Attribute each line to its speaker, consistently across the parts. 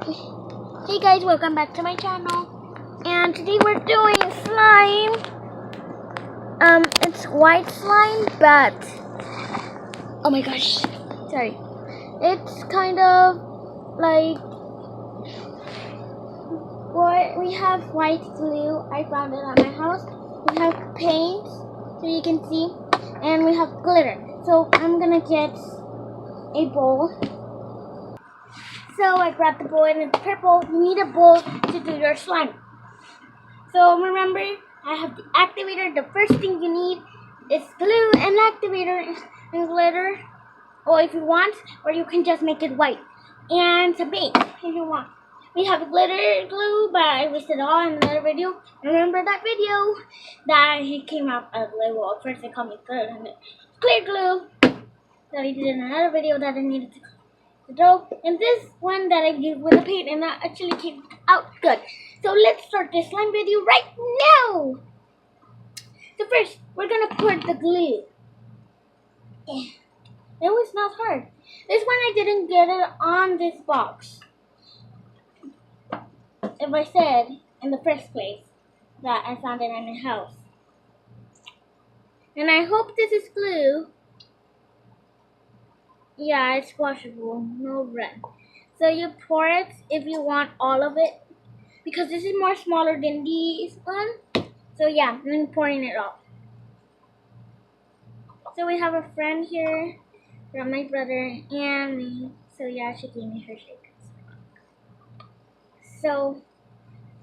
Speaker 1: Hey guys, welcome back to my channel. And today we're doing slime. It's white slime, but oh my gosh, sorry. It's kind of like what we have white glue. I found it at my house. We have paint, so you can see, and we have glitter. So I'm gonna get a bowl. So I grabbed the bowl and it's purple. You need a bowl to do your slime. So remember, I have the activator. The first thing you need is glue and activator and glitter. Or if you want, or you can just make it white. And some paint if you want. We have glitter glue, but I listed all in another video. Remember that video that he came out ugly? Well, first they called me clear glue. That I did in another video that I needed to dough, and this one that I used with the paint, and that actually came out good. So let's start this slime video right now. So first, we're gonna pour the glue. It was not hard. This one I didn't get it on this box. If I said in the first place that I found it in my house. And I hope this is glue. Yeah, it's washable, no red. So you pour it if you want all of it, because this is more smaller than this one. So yeah, I'm pouring it all. So we have a friend here from my brother and me. So yeah, she gave me her shake. So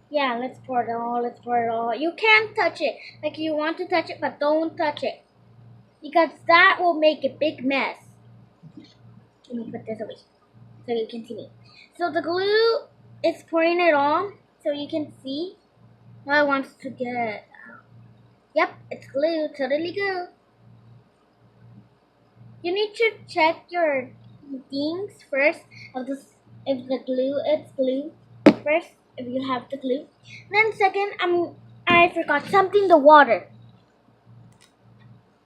Speaker 1: yeah, let's pour it all. Let's pour it all. You can't touch it. Like you want to touch it, but don't touch it, because that will make a big mess. Let me put this away so you can see me. So the glue is pouring it on so you can see. Now I want to get it out. Yep, it's glue, totally glue. You need to check your things first if the glue is glue. First, if you have the glue. Then second, I forgot something, the water.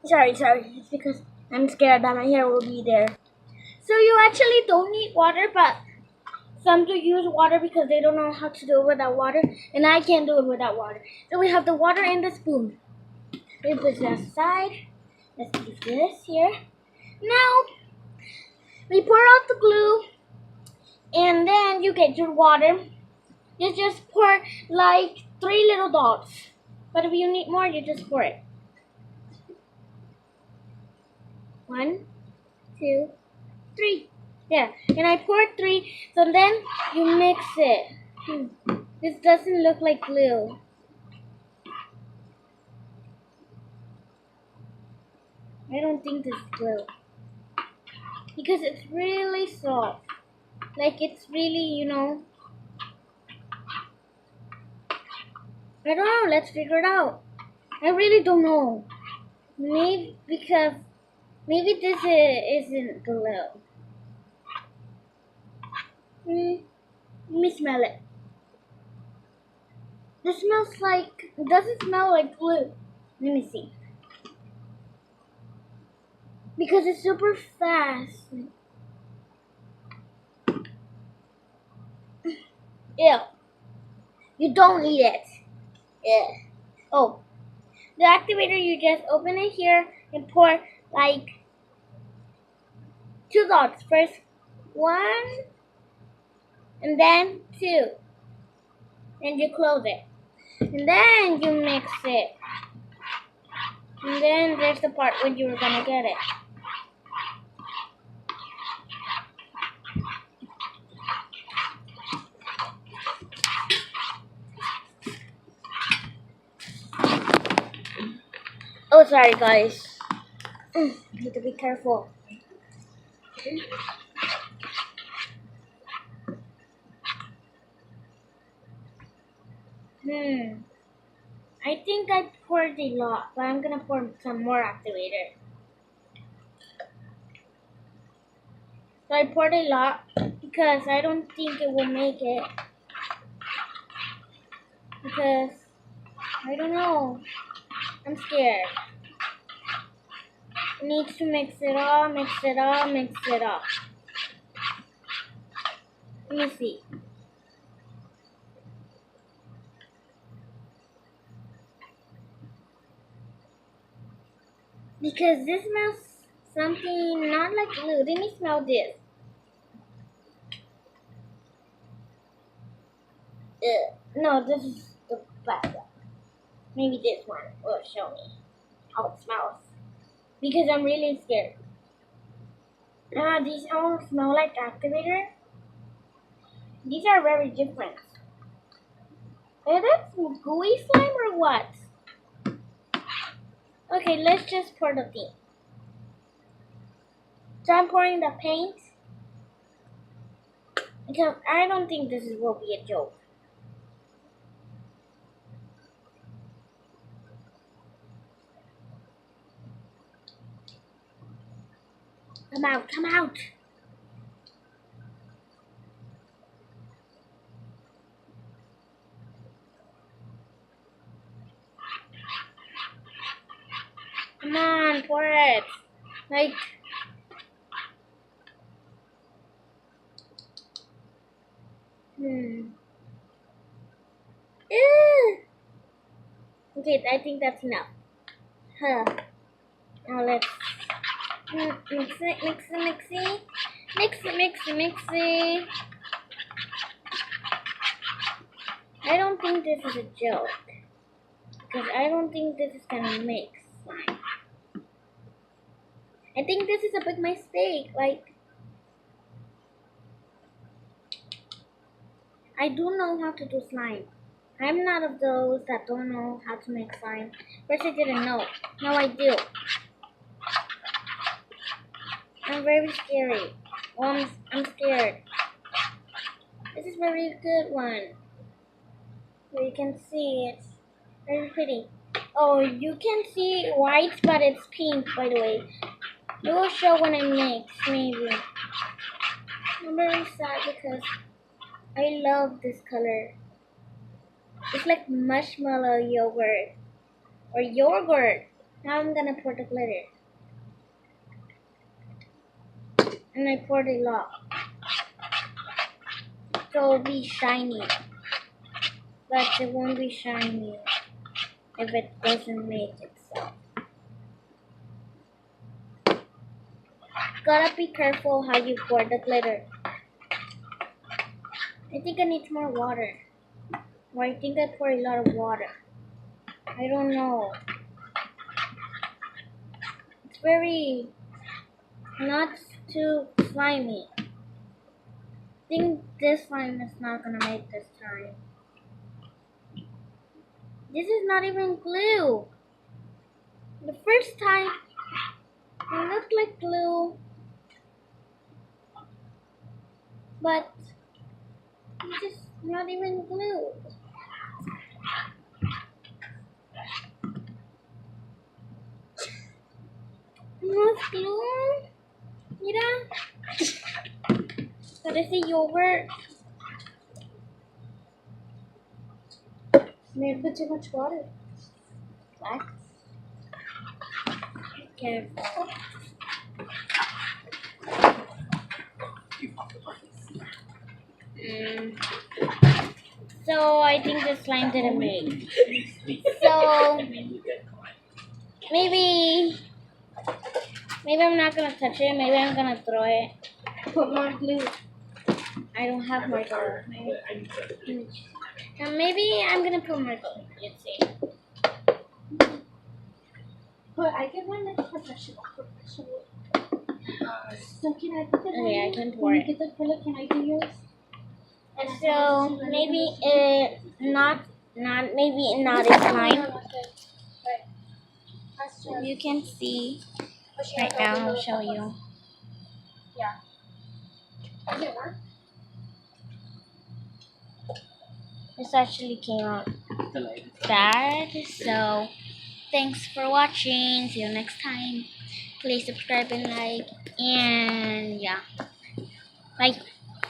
Speaker 1: Sorry, it's because I'm scared that my hair will be there. So you actually don't need water, but some do use water because they don't know how to do it without water, and I can't do it without water. So we have the water in the spoon. We put this aside. Let's leave this here. Now we pour out the glue, and then you get your water. You just pour like 3 little dots, but if you need more, you just pour it. 1, 2, 3. Yeah, and I poured 3. So then you mix it. This doesn't look like glue. I don't think this is glue, because it's really soft. Like it's really, I don't know. Let's figure it out. I really don't know. Maybe this isn't glue. Let me smell it. This smells like, it doesn't smell like glue. Let me see. Because it's super fast. Ew. You don't need it. Yeah. Oh. The activator, you just open it here and pour like 2 dots. First 1 and then 2. And you close it. And then you mix it. And then there's the part when you're gonna get it. Oh, sorry guys. Need to be careful. I think I poured a lot, but I'm gonna pour some more activator. So I poured a lot because I don't think it will make it. Because I don't know. I'm scared. I need to mix it all, mix it all, mix it all. Let me see. Because this smells something not like glue. Let me smell this. No, this is the bad one. Maybe this one will show me how it smells. Because I'm really scared. These all smell like activator. These are very different. Is that gooey slime or what? Okay, let's just pour the thing. So I'm pouring the paint. Because I don't think this will be a joke. Come out, come out. Come on, pour it. Like, Ew. Okay, I think that's enough. Huh. Now let's mix it, mix it, mix it. Mix it, mix it, mix it. I don't think this is a joke. Because I don't think this is gonna mix slime. I think this is a big mistake. Like, I do know how to do slime. I'm not of those that don't know how to make slime. First I didn't know. Now I do. I'm very scary. Oh, I'm scared. This is very good one. So you can see it's very pretty. Oh, you can see white, but it's pink, by the way. It will show when I mix, maybe. I'm very sad because I love this color. It's like marshmallow yogurt. Or yogurt. Now I'm gonna pour the glitter. And I poured a lot. So it'll be shiny. But it won't be shiny if it doesn't make itself. Gotta be careful how you pour the glitter. I think I need more water. Or I think I pour a lot of water. I don't know. It's very not too slimy. I think this slime is not gonna make this time. This is not even glue. The first time it looked like glue, but it's just not even glue. Not glue? Mira. Parece yogurt. Made with too much water. What? Careful. So I think the slime didn't make. So maybe I'm not gonna touch it. Maybe I'm gonna throw it. Put more glue. I don't have more glue. And maybe I'm gonna put more glue. Let's see. But I can run it professional. So can I put it? Okay, I can pour it. Get the acrylic, can I do yours? So maybe not a slime. You can see right now. I'll show you. Yeah. Does it work? This actually came out bad. So thanks for watching. See you next time. Please subscribe and like. And yeah. Bye.